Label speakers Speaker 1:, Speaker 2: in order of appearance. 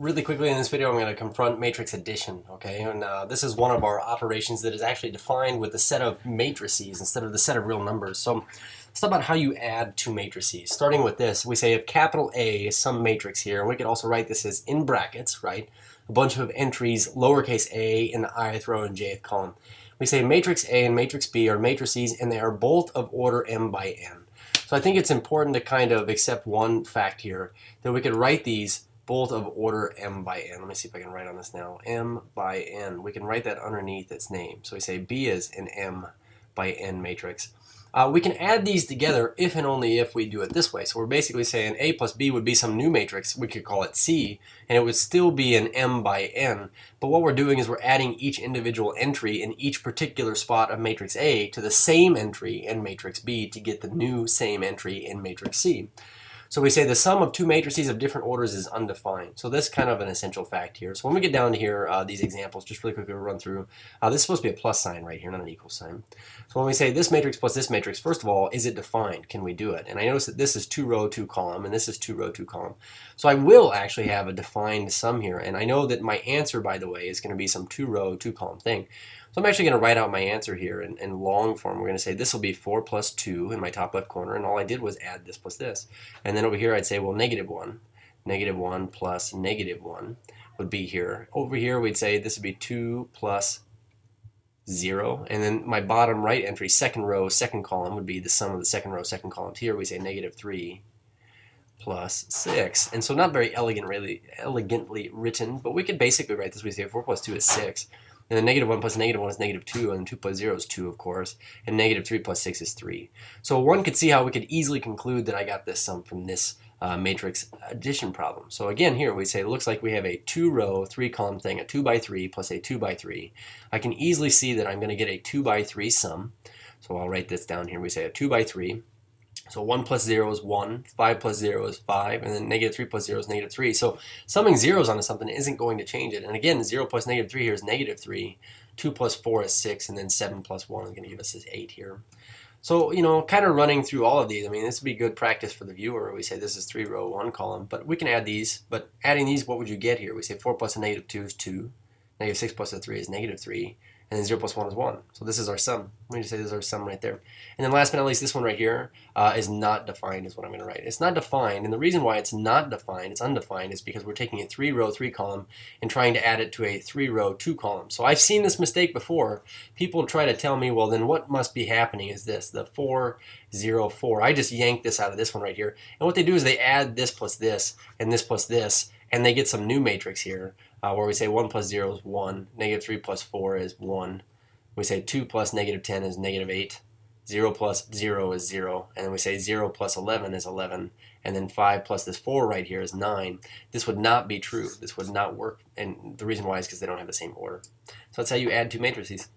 Speaker 1: Really quickly in this video, I'm going to confront matrix addition, okay? And this is one of our operations that is actually defined with the set of matrices instead of the set of real numbers. So let's talk about how you add two matrices. Starting with this, we say if capital A is some matrix here, and we could also write this as in brackets, right? A bunch of entries, lowercase a in the ith row and jth column. We say matrix A and matrix B are matrices, and they are both of order m by n. So I think it's important to kind of accept one fact here, that we could write these both of order m by n. Let me see if I can write on this now. M by n. We can write that underneath its name. So we say B is an m by n matrix. We can add these together if and only if we do it this way. So we're basically saying A plus B would be some new matrix. We could call it C, and it would still be an m by n. But what we're doing is we're adding each individual entry in each particular spot of matrix A to the same entry in matrix B to get the new same entry in matrix C. So we say the sum of two matrices of different orders is undefined. So that's kind of an essential fact here. So when we get down to here, these examples, just really quickly we'll run through. This is supposed to be a plus sign right here, not an equal sign. So when we say this matrix plus this matrix, first of all, is it defined? Can we do it? And I notice that this is 2 row, 2 column, and this is 2 row, 2 column. So I will actually have a defined sum here. And I know that my answer, by the way, is going to be some 2 row, 2 column thing. So I'm actually going to write out my answer here in long form. We're going to say this will be 4 plus 2 in my top left corner, and all I did was add this plus this. And then over here I'd say, well, negative 1 plus negative 1 would be here. Over here we'd say this would be 2 plus 0, and then my bottom right entry, second row, second column, would be the sum of the second row, second columns. Here we say negative 3 plus 6. And so not very elegantly written, but we could basically write this. We say 4 plus 2 is 6. And then negative 1 plus negative 1 is negative 2, and 2 plus 0 is 2, of course, and negative 3 plus 6 is 3. So one could see how we could easily conclude that I got this sum from this matrix addition problem. So again, here we say it looks like we have a 2 row, 3 column thing, a 2 by 3 plus a 2 by 3. I can easily see that I'm going to get a 2 by 3 sum. So I'll write this down here. We say a 2 by 3. So 1 plus 0 is 1, 5 plus 0 is 5, and then negative 3 plus 0 is negative 3. So summing zeros onto something isn't going to change it. And again, 0 plus negative 3 here is negative 3, 2 plus 4 is 6, and then 7 plus 1 is going to give us this 8 here. So, you know, kind of running through all of these, I mean, this would be good practice for the viewer. We say this is 3 row, 1 column, but we can add these. But adding these, what would you get here? We say 4 plus a negative 2 is 2, negative 6 plus a 3 is negative 3, and then 0 plus 1 is 1. So this is our sum. We need to say this is our sum right there. And then last but not least, this one right here is not defined is what I'm going to write. It's not defined, and the reason why it's not defined, it's undefined, is because we're taking a 3 row, 3 column and trying to add it to a 3 row, 2 column. So I've seen this mistake before. People try to tell me, well, then what must be happening is this, the 4, 0, 4. I just yanked this out of this one right here. And what they do is they add this plus this, and and they get some new matrix here. Where we say 1 plus 0 is 1, negative 3 plus 4 is 1. We say 2 plus negative 10 is negative 8, 0 plus 0 is 0, and then we say 0 plus 11 is 11, and then 5 plus this 4 right here is 9. This would not be true. This would not work, and the reason why is because they don't have the same order. So that's how you add two matrices.